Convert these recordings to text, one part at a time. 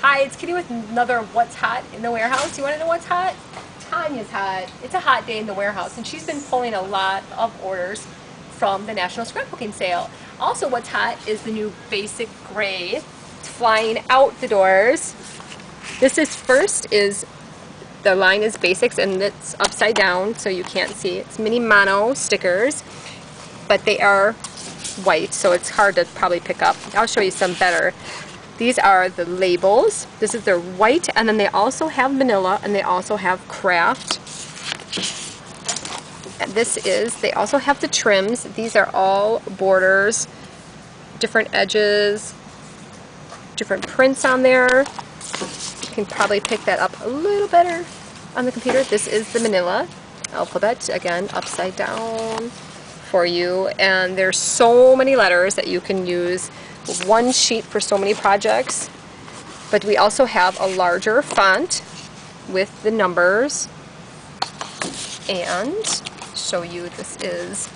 Hi, it's Kitty with another What's Hot in the Warehouse. You want to know what's hot? Tanya's hot. It's a hot day in the warehouse, and she's been pulling a lot of orders from the National Scrapbooking Sale. Also, what's hot is the new Basic Gray. It's flying out the doors. This is the line is Basics, and it's upside down, so you can't see. It's mini mono stickers, but they are white, so it's hard to probably pick up. I'll show you some better. These are the labels. This is their white, and then they also have manila, and they also have craft. And they also have the trims. These are all borders, different edges, different prints on there. You can probably pick that up a little better on the computer. This is the manila alphabet, again, upside down for you. And there's so many letters that you can use. One sheet for so many projects, but we also have a larger font with the numbers. And show you, this is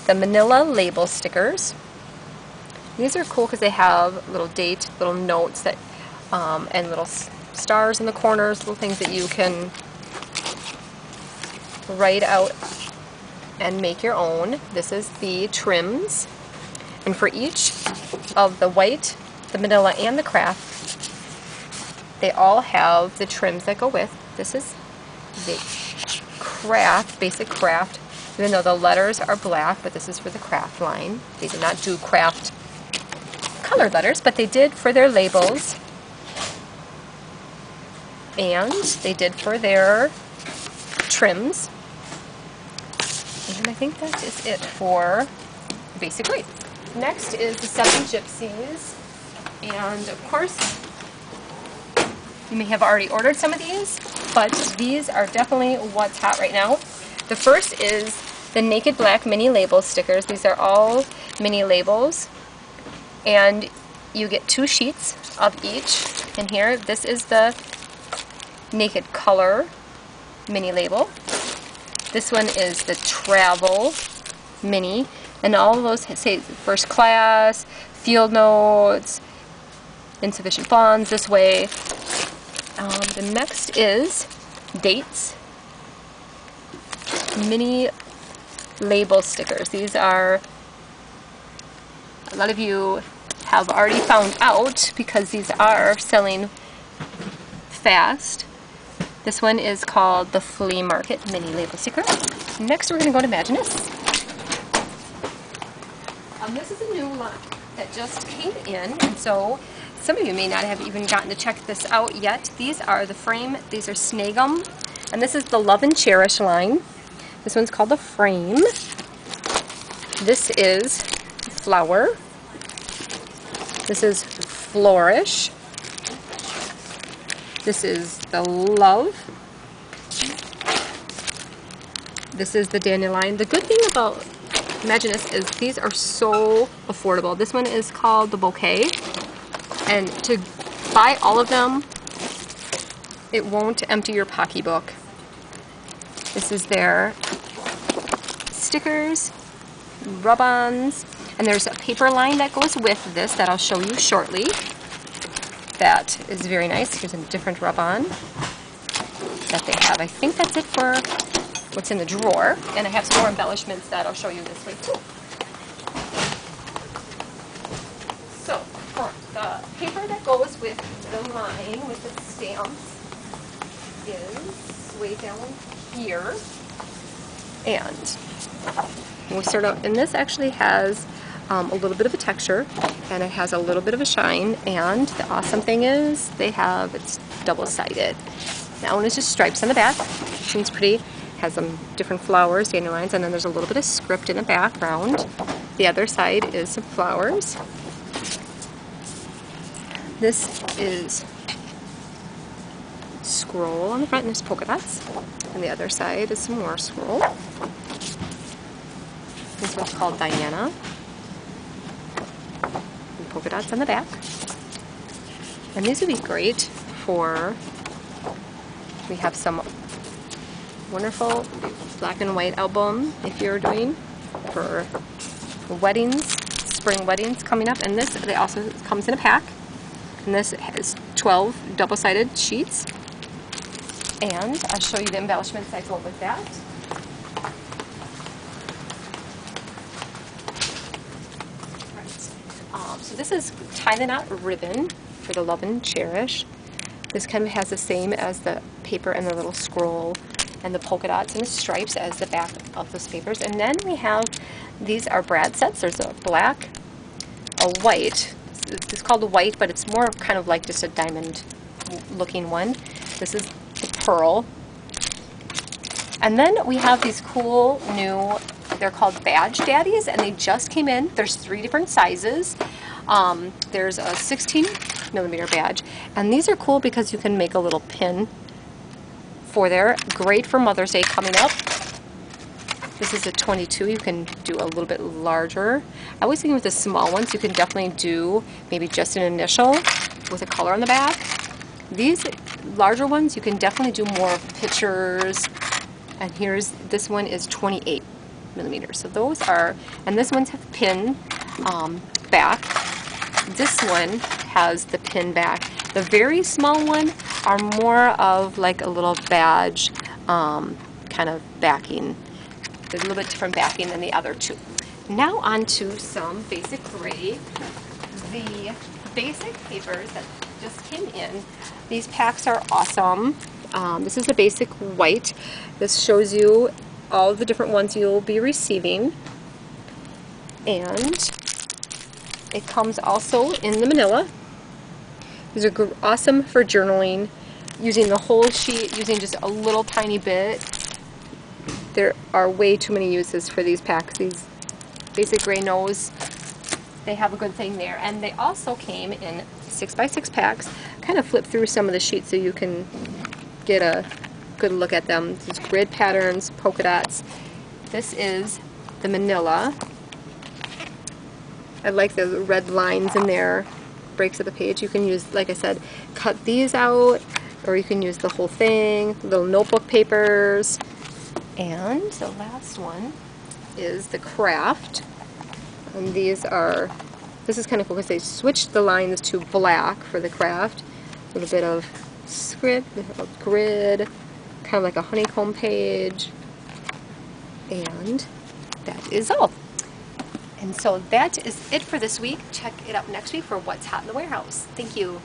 the manila label stickers. These are cool because they have little date, little notes that and little stars in the corners, little things that you can write out and make your own. This is the trims. And for each of the white, the manila, and the craft, they all have the trims that go with. This is the craft, basic craft, even though the letters are black, but this is for the craft line. They did not do craft colored letters, but they did for their labels. And they did for their trims. And I think that is it for Basic Gray. Next is the 7 gypsies, and of course you may have already ordered some of these, but these are definitely what's hot right now. The first is the Naked Black mini label stickers. These are all mini labels, and you get 2 sheets of each in here. This is the Naked Color mini label. This one is the Travel mini. And all of those say first class, field notes, insufficient funds, this way. The next is dates, mini label stickers. These are, a lot of you have already found out because these are selling fast. This one is called the Flea Market mini label sticker. Next we're going to go to Imaginisce. This is a new line that just came in, and so some of you may not have even gotten to check this out yet. These are the frame, these are Snagum, and this is the Love and Cherish line. This one's called the Frame. This is Flower. This is Flourish. This is the Love. This is the Dandelion. The good thing about Imaginisce is these are so affordable. This one is called the Bouquet, and to buy all of them, it won't empty your pocketbook. This is their stickers, rub-ons, and there's a paper line that goes with this that I'll show you shortly. That is very nice. Here's a different rub-on that they have. I think that's it for what's in the drawer, and I have some more embellishments that I'll show you this way too. So, for the paper that goes with the line, with the stamps, is way down here. And we'll start out, and this actually has a little bit of a texture, and it has a little bit of a shine, and the awesome thing is it's double-sided. That one is just stripes on the back. Seems pretty. Has some different flowers, dandelions, and then there's a little bit of script in the background. The other side is some flowers. This is scroll on the front, and there's polka dots. And the other side is some more scroll. This one's called Diana. And polka dots on the back. And these would be great for, we have some wonderful black and white album if you're doing for weddings, spring weddings coming up. And this, they also comes in a pack. And this has 12 double-sided sheets. And I'll show you the embellishments that go with that. So this is tie the knot ribbon for the Love and Cherish. This kind of has the same as the paper and the little scroll and the polka dots and the stripes as the back of those papers. And then we have, these are brad sets. There's a black, a white. It's called a white, but it's more kind of like just a diamond looking one. This is the pearl. And then we have these cool new, they're called Badge Daddies, and they just came in. There's 3 different sizes. There's a 16mm badge, and these are cool because you can make a little pin for there. Great for Mother's Day coming up. This is a 22. You can do a little bit larger. I was thinking with the small ones, you can definitely do maybe just an initial with a color on the back. These larger ones, you can definitely do more pictures. And this one is 28mm. So those are, and this one's have pin back. This one has the pin back. The very small one are more of like a little badge kind of backing. There's a little bit different backing than the other two. Now on to some basic gray. The basic papers that just came in. These packs are awesome. This is a basic white. This shows you all the different ones you'll be receiving. And it comes also in the manila. These are awesome for journaling, using the whole sheet, using just a little tiny bit. There are way too many uses for these packs. These basic gray nose, they have a good thing there. And they also came in 6x6 packs. Kind of flip through some of the sheets so you can get a good look at them. These grid patterns, polka dots. This is the manila. I like the red lines in there. Breaks up the page. You can use, like I said, cut these out, or you can use the whole thing. Little notebook papers. And the last one is the craft. And these are, this is kind of cool because they switched the lines to black for the craft. A little bit of script, a grid, kind of like a honeycomb page. And that is all. And so that is it for this week. Check it out next week for what's hot in the warehouse. Thank you.